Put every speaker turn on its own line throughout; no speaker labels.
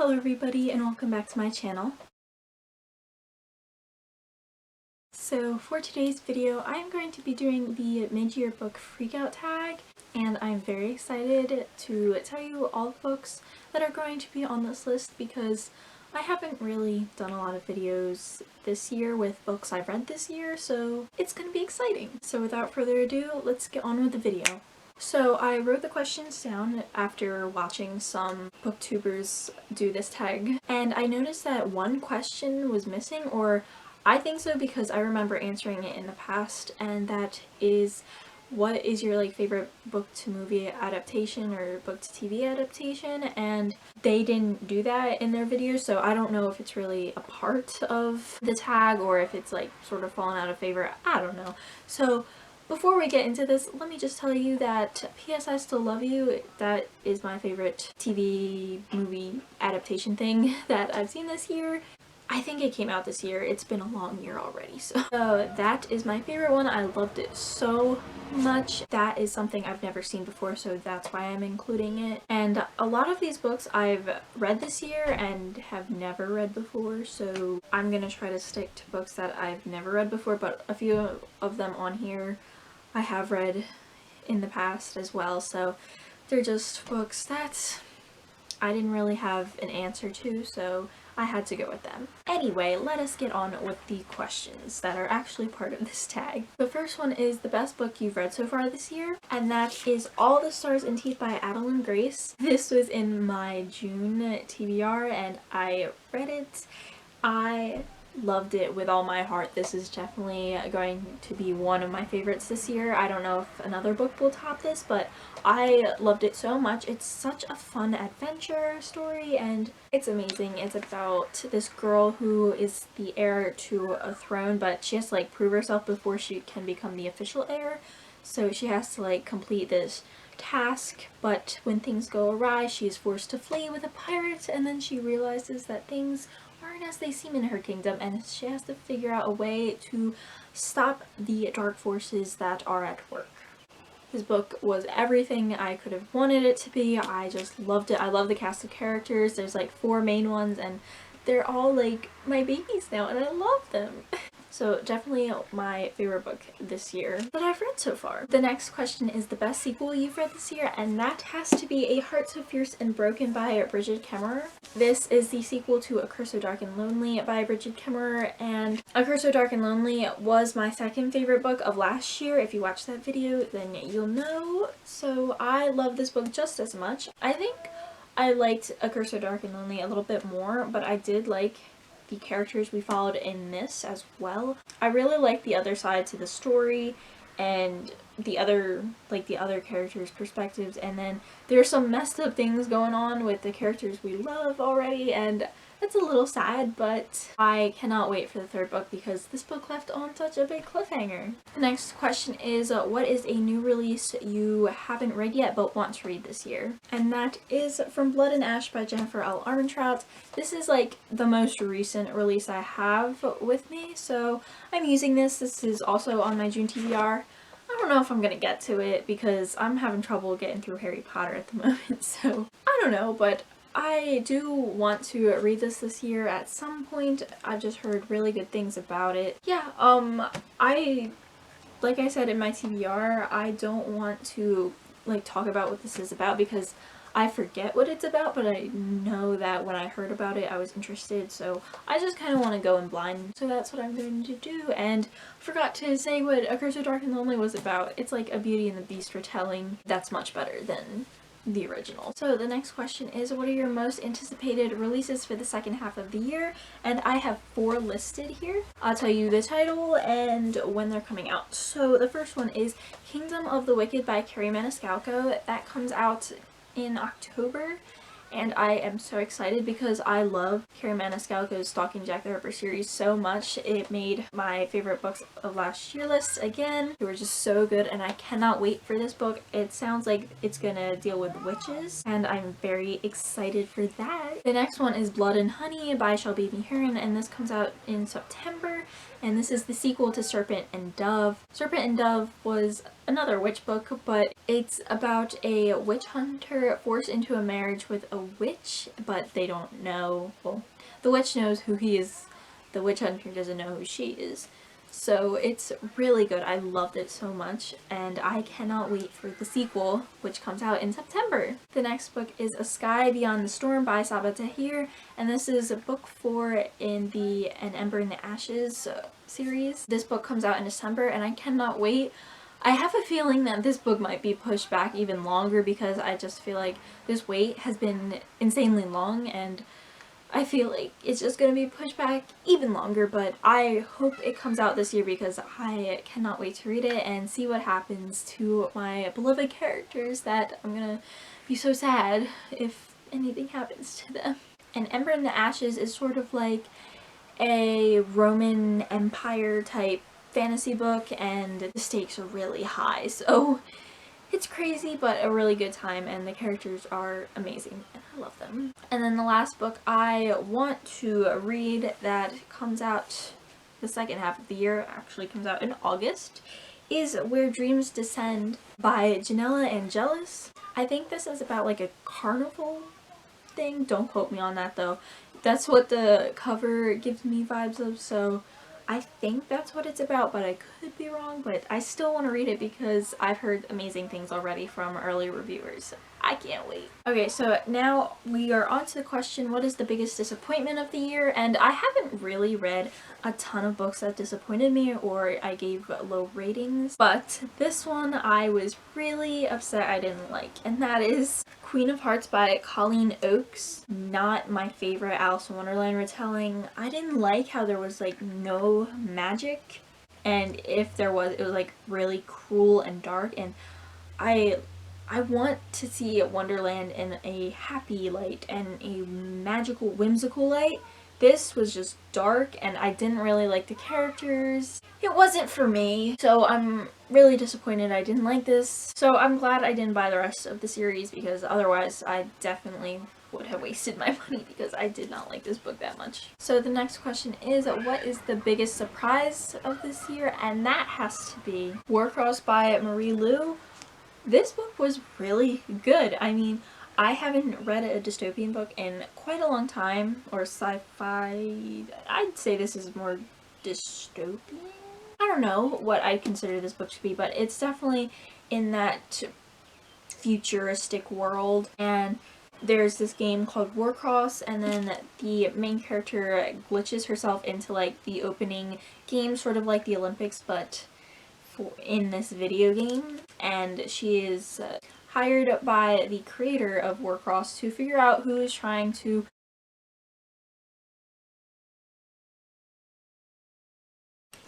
Hello everybody and welcome back to my channel. So for today's video I am going to be doing the mid-year book freakout tag, and I'm very excited to tell you all the books that are going to be on this list because I haven't really done a lot of videos this year with books I've read this year, so it's going to be exciting. So without further ado, let's get on with the video. So I wrote the questions down after watching some booktubers do this tag, and I noticed that one question was missing, or I think so because I remember answering it in the past, and that is, what is your favorite book to movie adaptation or book to TV adaptation? And they didn't do that in their video, so I don't know if it's really a part of the tag or if it's sort of fallen out of favor. I don't know. So before we get into this, let me just tell you that P.S. I Still Love You, that is my favorite TV movie adaptation thing that I've seen this year. I think it came out this year. It's been a long year already, so that is my favorite one. I loved it so much. That is something I've never seen before, so that's why I'm including it. And a lot of these books I've read this year and have never read before, so I'm gonna try to stick to books that I've never read before, but a few of them on here I have read in the past as well, so they're just books that I didn't really have an answer to, so I had to go with them. Anyway, let us get on with the questions that are actually part of this tag. The first one is the best book you've read so far this year, and that is All the Stars and Teeth by Adeline Grace. This was in my June TBR and I read it. I loved it with all my heart. This is definitely going to be one of my favorites this year. I don't know if another book will top this, but I loved it so much. It's such a fun adventure story and it's amazing. It's about this girl who is the heir to a throne, but she has to prove herself before she can become the official heir. So she has to complete this task, but when things go awry, she is forced to flee with a pirate, and then she realizes that things aren't as they seem in her kingdom, and she has to figure out a way to stop the dark forces that are at work. This book was everything I could have wanted it to be. I just loved it. I love the cast of characters. There's 4 main ones and they're all my babies now and I love them. So definitely my favorite book this year that I've read so far. The next question is the best sequel you've read this year, and that has to be A Heart So Fierce and Broken by Bridget Kemmerer. This is the sequel to A Curse So Dark and Lonely by Bridget Kemmerer, and A Curse So Dark and Lonely was my second favorite book of last year. If you watched that video, then you'll know. So I love this book just as much. I think I liked A Curse So Dark and Lonely a little bit more, but I did like the characters we followed in this as well. I really like the other side to the story and the other characters' perspectives, and then there's some messed up things going on with the characters we love already, and it's a little sad, but I cannot wait for the third book because this book left on such a big cliffhanger. The next question is what is a new release you haven't read yet but want to read this year? And that is From Blood and Ash by Jennifer L. Armentrout. This is the most recent release I have with me, so I'm using this. This is also on my June TBR. I don't know if I'm gonna get to it because I'm having trouble getting through Harry Potter at the moment, so I don't know, but I do want to read this year at some point. I've just heard really good things about it. Yeah, like I said in my TBR, I don't want to talk about what this is about because I forget what it's about, but I know that when I heard about it I was interested, so I just kind of want to go in blind. So that's what I'm going to do, and forgot to say what A Curse So Dark and Lonely was about. It's a Beauty and the Beast retelling that's much better than the original. So the next question is what are your most anticipated releases for the second half of the year? And I have 4 listed here. I'll tell you the title and when they're coming out. So the first one is Kingdom of the Wicked by Kerri Maniscalco. That comes out in October, and I am so excited because I love Kerri Maniscalco's Stalking Jack the Ripper series so much. It made my favorite books of last year list again. They were just so good and I cannot wait for this book. It sounds like it's gonna deal with witches and I'm very excited for that. The next one is Blood and Honey by Shelby and Heron, and this comes out in September, and this is the sequel to Serpent and Dove. Serpent and Dove was another witch book, but it's about a witch hunter forced into a marriage with a witch, but they don't know, well, the witch knows who he is, the witch hunter doesn't know who she is. So it's really good. I loved it so much, and I cannot wait for the sequel, which comes out in September. The next book is A Sky Beyond the Storm by Saba Tahir, and this is book 4 in the An Ember in the Ashes series. This book comes out in December, and I cannot wait. I have a feeling that this book might be pushed back even longer because I just feel like this wait has been insanely long, and I feel like it's just going to be pushed back even longer, but I hope it comes out this year because I cannot wait to read it and see what happens to my beloved characters that I'm going to be so sad if anything happens to them. And Ember in the Ashes is sort of like a Roman Empire type fantasy book, and the stakes are really high, so it's crazy but a really good time, and the characters are amazing and I love them. And then the last book I want to read that comes out the second half of the year, actually comes out in August, is Where Dreams Descend by Janella Angelis. I think this is about like a carnival thing, don't quote me on that though. That's what the cover gives me vibes of, so I think that's what it's about, but I could be wrong, but I still want to read it because I've heard amazing things already from early reviewers. I can't wait. Okay, so now we are on to the question, what is the biggest disappointment of the year? And I haven't really read a ton of books that disappointed me or I gave low ratings, but this one I was really upset I didn't like, and that is Queen of Hearts by Colleen Oakes. Not my favorite Alice in Wonderland retelling. I didn't like how there was like no magic, and if there was, it was like really cruel and dark, and I want to see Wonderland in a happy light and a magical, whimsical light. This was just dark and I didn't really like the characters. It wasn't for me, so I'm really disappointed I didn't like this. So I'm glad I didn't buy the rest of the series because otherwise I definitely would have wasted my money because I did not like this book that much. So the next question is, what is the biggest surprise of this year? And that has to be Warcross by Marie Lu. This book was really good. I mean, I haven't read a dystopian book in quite a long time, or sci-fi. I'd say this is more dystopian? I don't know what I consider this book to be, but it's definitely in that futuristic world, and there's this game called Warcross, and then the main character glitches herself into like the opening game, sort of like the Olympics, but in this video game, and she is hired by the creator of Warcross to figure out who is trying to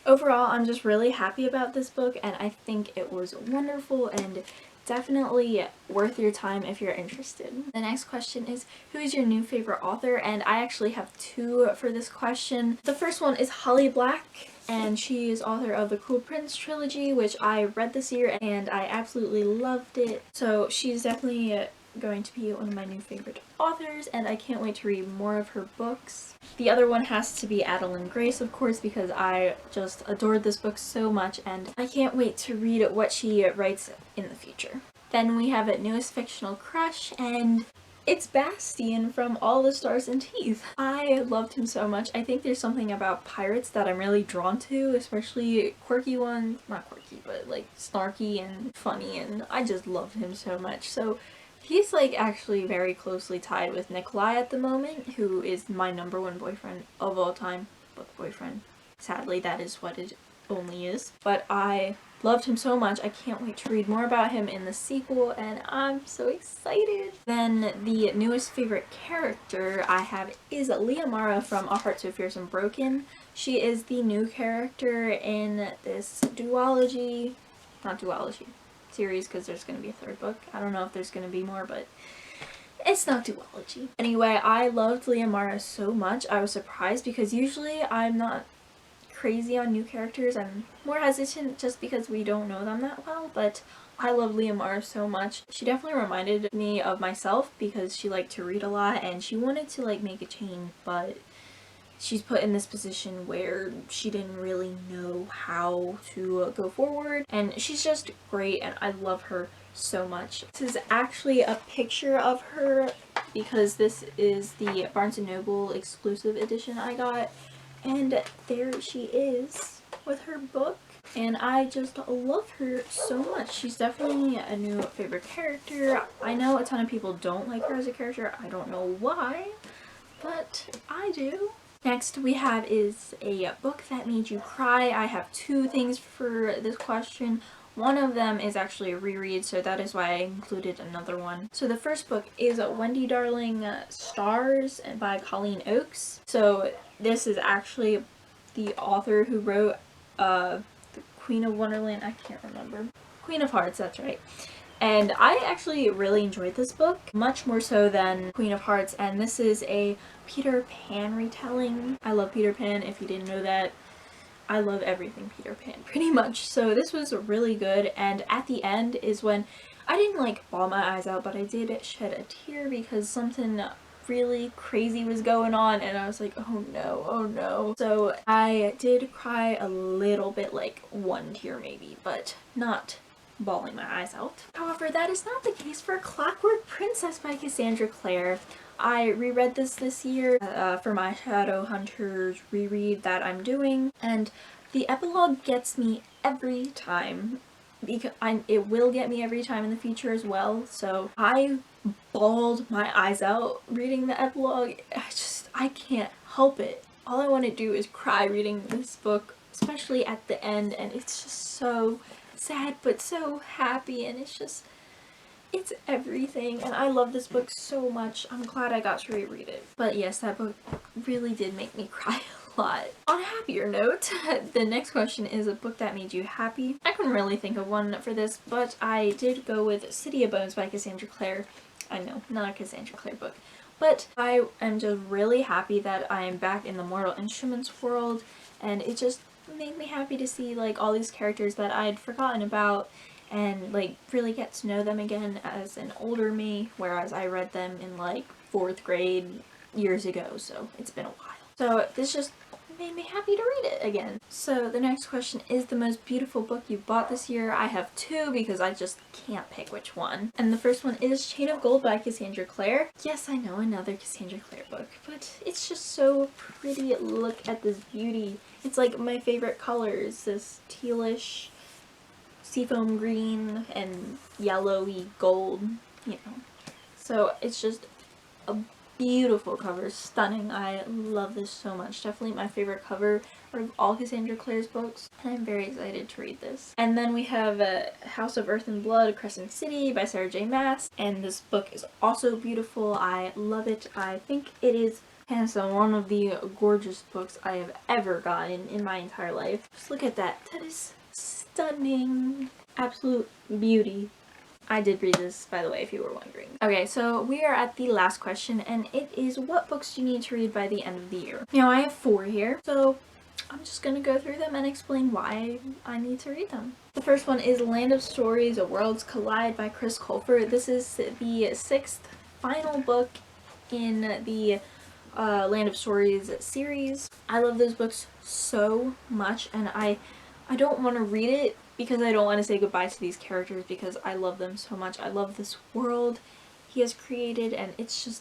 Overall, I'm just really happy about this book, and I think it was wonderful and definitely worth your time if you're interested. The next question is, who is your new favorite author? And I actually have two for this question. The first one is Holly Black, and she is author of the Cruel Prince trilogy, which I read this year and I absolutely loved it. So she's definitely going to be one of my new favorite authors, and I can't wait to read more of her books. The other one has to be Adeline Grace, of course, because I just adored this book so much and I can't wait to read what she writes in the future. Then we have a newest fictional crush, and it's Bastian from All the Stars and Teeth. I loved him so much. I think there's something about pirates that I'm really drawn to, especially quirky ones. Not quirky, but like snarky and funny, and I just love him so much. So he's like actually very closely tied with Nikolai at the moment, who is my #1 boyfriend of all time. Book boyfriend. Sadly, that is what it only is. But I loved him so much. I can't wait to read more about him in the sequel, and I'm so excited. Then the newest favorite character I have is Leah Mara from A Heart So Fierce and Broken. She is the new character in this series, because there's going to be a third book. I don't know if there's going to be more, but it's not duology. Anyway, I loved Leah Mara so much. I was surprised because usually I'm not crazy on new characters. I'm more hesitant just because we don't know them that well, but I love Leah Mara so much. She definitely reminded me of myself because she liked to read a lot and she wanted to like make a change, but she's put in this position where she didn't really know how to go forward, and she's just great and I love her so much. This is actually a picture of her because this is the Barnes & Noble exclusive edition I got, and there she is with her book. And I just love her so much. She's definitely a new favorite character. I know a ton of people don't like her as a character. I don't know why, but I do. Next we have is a book that made you cry. I have two things for this question. One of them is actually a reread, so that is why I included another one. So the first book is Wendy Darling Stars by Colleen Oakes. So this is actually the author who wrote Queen of Wonderland, I can't remember. Queen of Hearts, that's right. And I actually really enjoyed this book, much more so than Queen of Hearts, and this is a Peter Pan retelling. I love Peter Pan, if you didn't know that. I love everything Peter Pan, pretty much. So this was really good, and at the end is when I didn't like bawl my eyes out, but I did shed a tear because something really crazy was going on and I was like, oh no, oh no. So I did cry a little bit, like one tear maybe, but not bawling my eyes out. However, that is not the case for Clockwork Princess by Cassandra Clare. I reread this year for my Shadowhunters reread that I'm doing, and the epilogue gets me every time. Because it will get me every time in the future as well, so I bawled my eyes out reading the epilogue. I can't help it. All I want to do is cry reading this book, especially at the end, and it's just so sad but so happy, and it's everything, and I love this book so much. I'm glad I got to reread it. But yes, that book really did make me cry a lot. On a happier note, the next question is a book that made you happy. I couldn't really think of one for this, but I did go with City of Bones by Cassandra Clare. I know, not a Cassandra Clare book. But I am just really happy that I am back in the Mortal Instruments world, and it just made me happy to see like all these characters that I'd forgotten about and like really get to know them again as an older me, whereas I read them in like 4th grade years ago, so it's been a while. So this just made me happy to read it again. So the next question is the most beautiful book you bought this year. I have two because I just can't pick which one. And the first one is Chain of Gold by Cassandra Clare. Yes, I know, another Cassandra Clare book, but it's just so pretty. Look at this beauty. It's like my favorite colors, this tealish seafoam green and yellowy gold, you know. So it's just a beautiful cover, stunning. I love this so much. Definitely my favorite cover out of all Cassandra Clare's books, and I'm very excited to read this. And then we have House of Earth and Blood, Crescent City by Sarah J. Maas, and this book is also beautiful. I love it. I think it is handsome, one of the gorgeous books I have ever gotten in my entire life. Just look at that. That is stunning. Absolute beauty. I did read this, by the way, if you were wondering. Okay, so we are at the last question, and it is, what books do you need to read by the end of the year? Now, I have 4 here, so I'm just gonna go through them and explain why I need to read them. The first one is Land of Stories, Worlds Collide by Chris Colfer. This is the 6th final book in the Land of Stories series. I love those books so much, and I don't want to read it because I don't want to say goodbye to these characters because I love them so much. I love this world he has created, and it's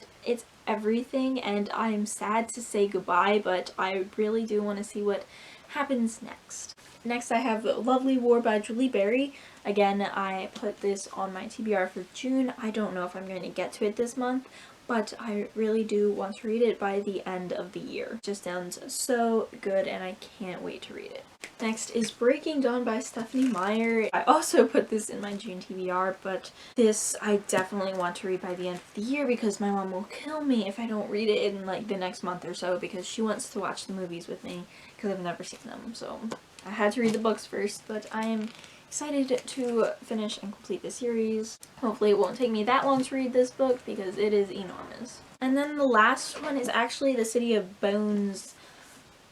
everything, and I'm sad to say goodbye, but I really do want to see what happens next. Next I have Lovely War by Julie Berry. Again, I put this on my TBR for June. I don't know if I'm going to get to it this month, but I really do want to read it by the end of the year. It just sounds so good, and I can't wait to read it. Next is Breaking Dawn by Stephanie Meyer. I also put this in my June TBR, but this I definitely want to read by the end of the year because my mom will kill me if I don't read it in like the next month or so, because she wants to watch the movies with me because I've never seen them. So I had to read the books first, but I am excited to finish and complete the series. Hopefully it won't take me that long to read this book because it is enormous. And then the last one is actually the City of Bones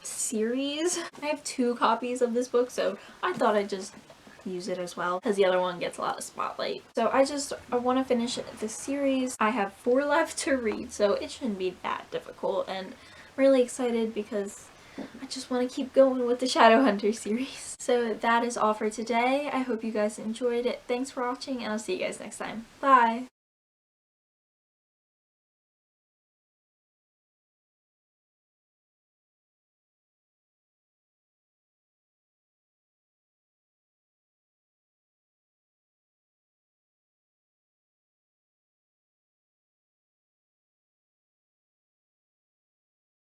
series. I have 2 copies of this book, so I thought I'd just use it as well because the other one gets a lot of spotlight. So I want to finish this series. I have 4 left to read, so it shouldn't be that difficult, and really excited because I just want to keep going with the Shadowhunter series. So that is all for today. I hope you guys enjoyed it. Thanks for watching, and I'll see you guys next time. Bye!